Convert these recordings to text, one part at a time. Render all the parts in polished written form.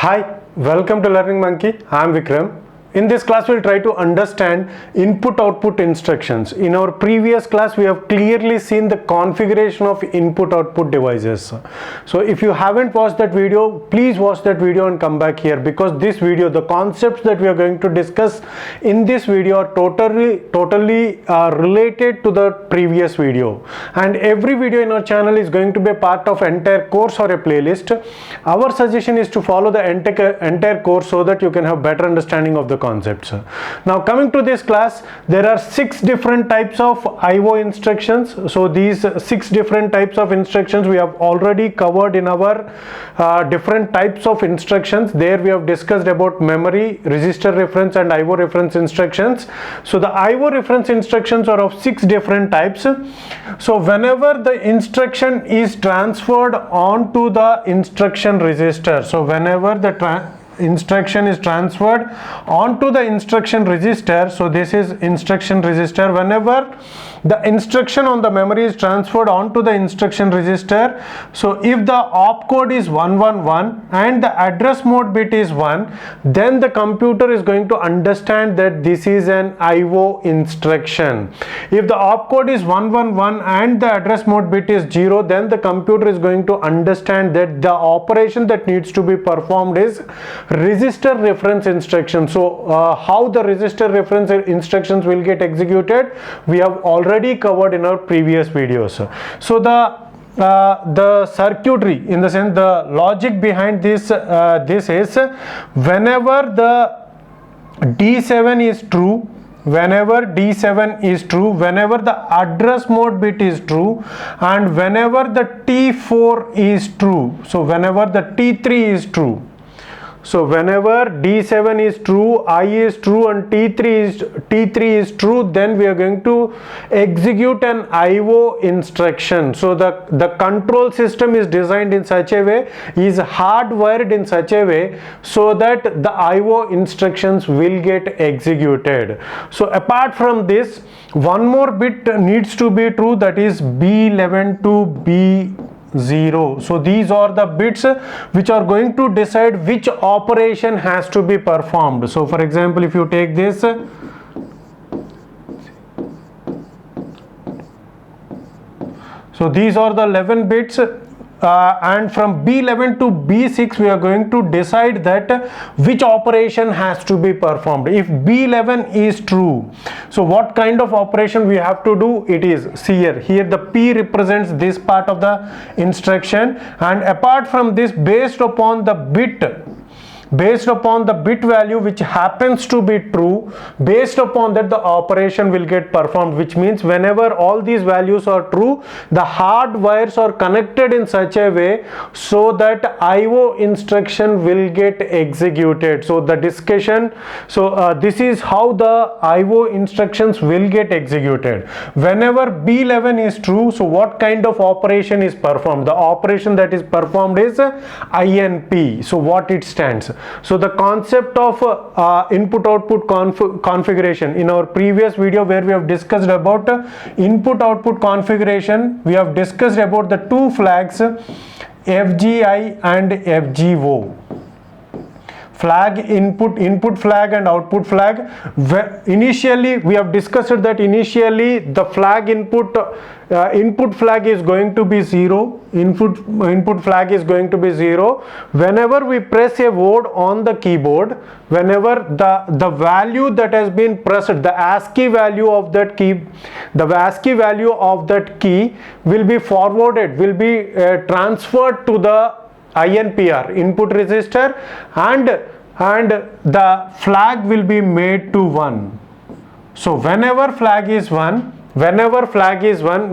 Hi, welcome to Learning Monkey. I am Vikram. In this class, we'll try to understand input-output instructions. In our previous class, we have clearly seen the configuration of input-output devices. So if you haven't watched that video, please watch that video and come back here, because this video, the concepts that we are going to discuss in this video are totally related to the previous video. And every video in our channel is going to be a part of entire course or a playlist. Our suggestion is to follow the entire course so that you can have better understanding of the concepts. Now coming to this class, there are 6 different types of IO instructions. So these 6 different types of instructions we have already covered in our different types of instructions. There we have discussed about memory, register reference and IO reference instructions. So the IO reference instructions are of 6 different types. So whenever the instruction is transferred onto the instruction register, so whenever the instruction is transferred onto the instruction register, so this is instruction register. Whenever the instruction on the memory is transferred onto the instruction register, so if the opcode is 111 and the address mode bit is 1, then the computer is going to understand that this is an IO instruction. If the opcode is 111 and the address mode bit is 0, then the computer is going to understand that the operation that needs to be performed is register reference instruction. So how the register reference instructions will get executed, we have already covered in our previous videos. So the circuitry, in the sense the logic behind this is whenever the D7 is true, whenever D7 is true, whenever the address mode bit is true, and whenever the T4 is true, so whenever the T3 is true, so whenever D7 is true, I is true and T3 is true, then we are going to execute an IO instruction. So the control system is designed in such a way, is hardwired in such a way so that the IO instructions will get executed. So apart from this, one more bit needs to be true, that is B11 to B0. So these are the bits which are going to decide which operation has to be performed. So for example, if you take this, so these are the 11 bits, and from B11 to B6 we are going to decide that which operation has to be performed. If B11 is true, so what kind of operation we have to do? It is, see here the P represents this part of the instruction, and apart from this, based upon the bit value which happens to be true, based upon that the operation will get performed, which means whenever all these values are true, the hard wires are connected in such a way so that IO instruction will get executed. So the discussion, so this is how the IO instructions will get executed. Whenever B11 is true, so what kind of operation is performed? The operation that is performed is INP. So what it stands? So the concept of input-output configuration, in our previous video where we have discussed about input-output configuration, we have discussed about the 2 flags, FGI and FGO. Flag, input flag and output flag. Initially we have discussed that initially the flag input flag is going to be 0. Input flag is going to be 0. Whenever we press a word on the keyboard, whenever the value that has been pressed, the ASCII value of that key, will be forwarded, will be transferred to the INPR, input register, and the flag will be made to 1. So whenever flag is 1,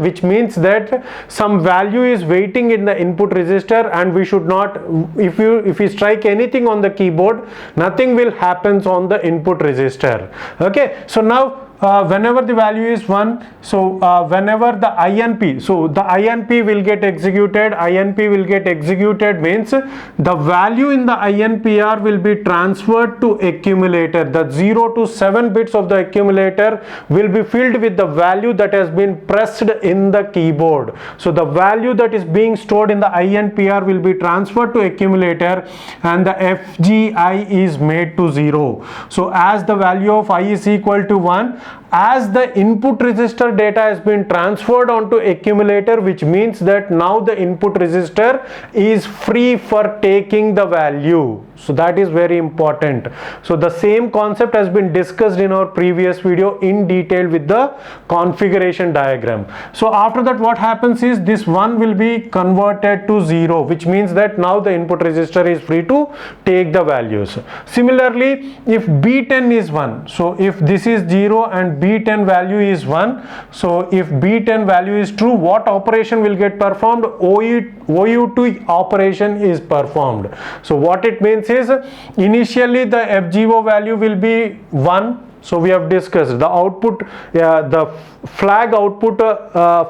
which means that some value is waiting in the input register, and we should not, if you strike anything on the keyboard, nothing will happen on the input register. Okay, so now whenever the value is 1, so whenever the INP, so the INP will get executed. INP will get executed means the value in the INPR will be transferred to accumulator. The 0 to 7 bits of the accumulator will be filled with the value that has been pressed in the keyboard. So the value that is being stored in the INPR will be transferred to accumulator, and the FGI is made to 0. So as the value of I is equal to 1, as the input register data has been transferred onto accumulator, which means that now the input register is free for taking the value. So that is very important. So the same concept has been discussed in our previous video in detail with the configuration diagram. So after that, what happens is this 1 will be converted to 0, which means that now the input register is free to take the values. Similarly, if B10 is 1, so if this is 0 and B10 value is 1, so if B10 value is true, what operation will get performed? OU2 operation is performed. So what it means is, initially the FGO value will be 1. So we have discussed the output, the flag output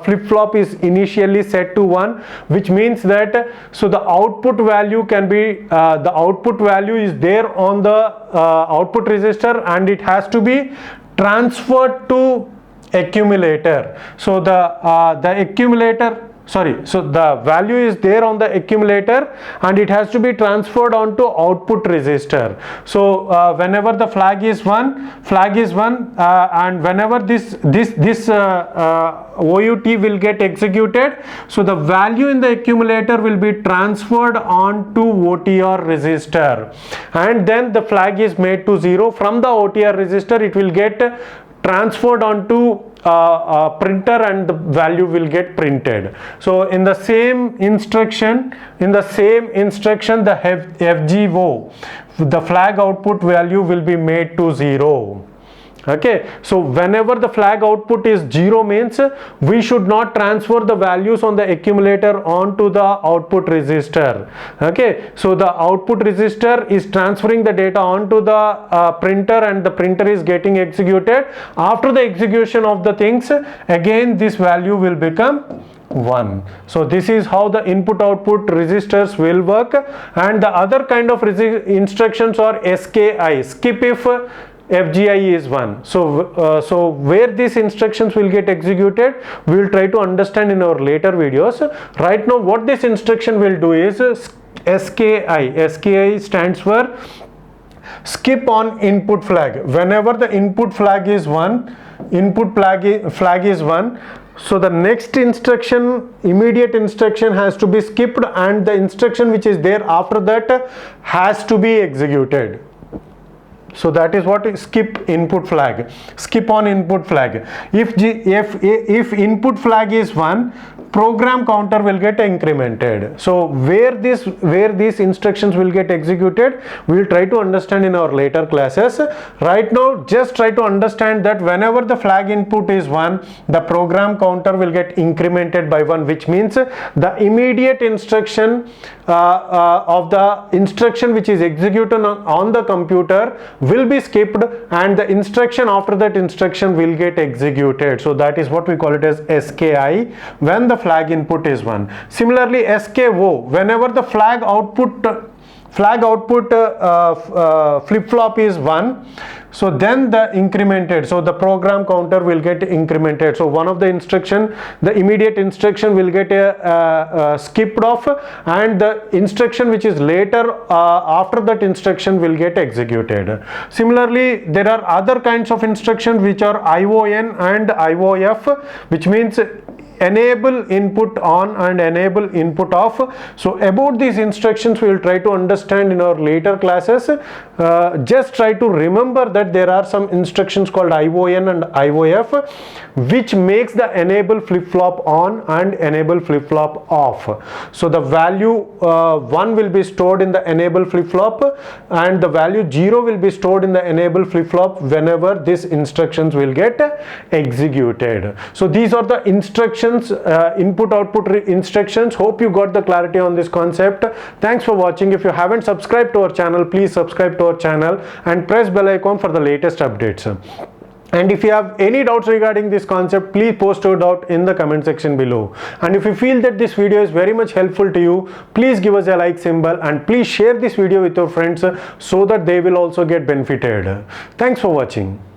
flip-flop is initially set to 1, which means that so the output value can be the output value is there on the output register, and it has to be transferred to accumulator. So the accumulator, sorry, so the value is there on the accumulator and it has to be transferred onto output register. So whenever the flag is 1, and whenever this OUT will get executed, so the value in the accumulator will be transferred onto OTR register, and then the flag is made to 0. From the OTR register, it will get transferred onto printer and the value will get printed. So in the same instruction, the FGO, the flag output value will be made to 0. Okay, so whenever the flag output is 0 means we should not transfer the values on the accumulator onto the output register. Okay, so the output register is transferring the data onto the printer, and the printer is getting executed. After the execution of the things, again this value will become 1. So this is how the input output registers will work. And the other kind of instructions are SKI, skip if FGI is 1. So where these instructions will get executed, we will try to understand in our later videos. Right now what this instruction will do is SKI. SKI stands for skip on input flag. Whenever the input flag is 1, flag is 1, so the next instruction, immediate instruction, has to be skipped, and the instruction which is there after that has to be executed. So that is what is skip input flag, skip on input flag. If input flag is 1, program counter will get incremented. So where these instructions will get executed, we will try to understand in our later classes. Right now just try to understand that whenever the flag input is 1, the program counter will get incremented by 1, which means the immediate instruction of the instruction which is executed on the computer will be skipped, and the instruction after that instruction will get executed. So that is what we call it as SKI when the flag input is 1. Similarly, SKO, whenever the flag output flip-flop is 1, so then the incremented, so the program counter will get incremented. So one of the instruction, the immediate instruction will get skipped off, and the instruction which is later after that instruction will get executed. Similarly, there are other kinds of instructions which are ION and IOF, which means enable input on and enable input off. So about these instructions we will try to understand in our later classes. Just try to remember that there are some instructions called ION and IOF which makes the enable flip-flop on and enable flip-flop off. So the value 1 will be stored in the enable flip-flop, and the value 0 will be stored in the enable flip-flop whenever these instructions will get executed. So these are the instructions, input output instructions. Hope you got the clarity on this concept. Thanks for watching. If you haven't subscribed to our channel, please subscribe to our channel and press bell icon for the latest updates. And if you have any doubts regarding this concept, please post your doubt in the comment section below. And if you feel that this video is very much helpful to you, please give us a like symbol and please share this video with your friends so that they will also get benefited. Thanks for watching.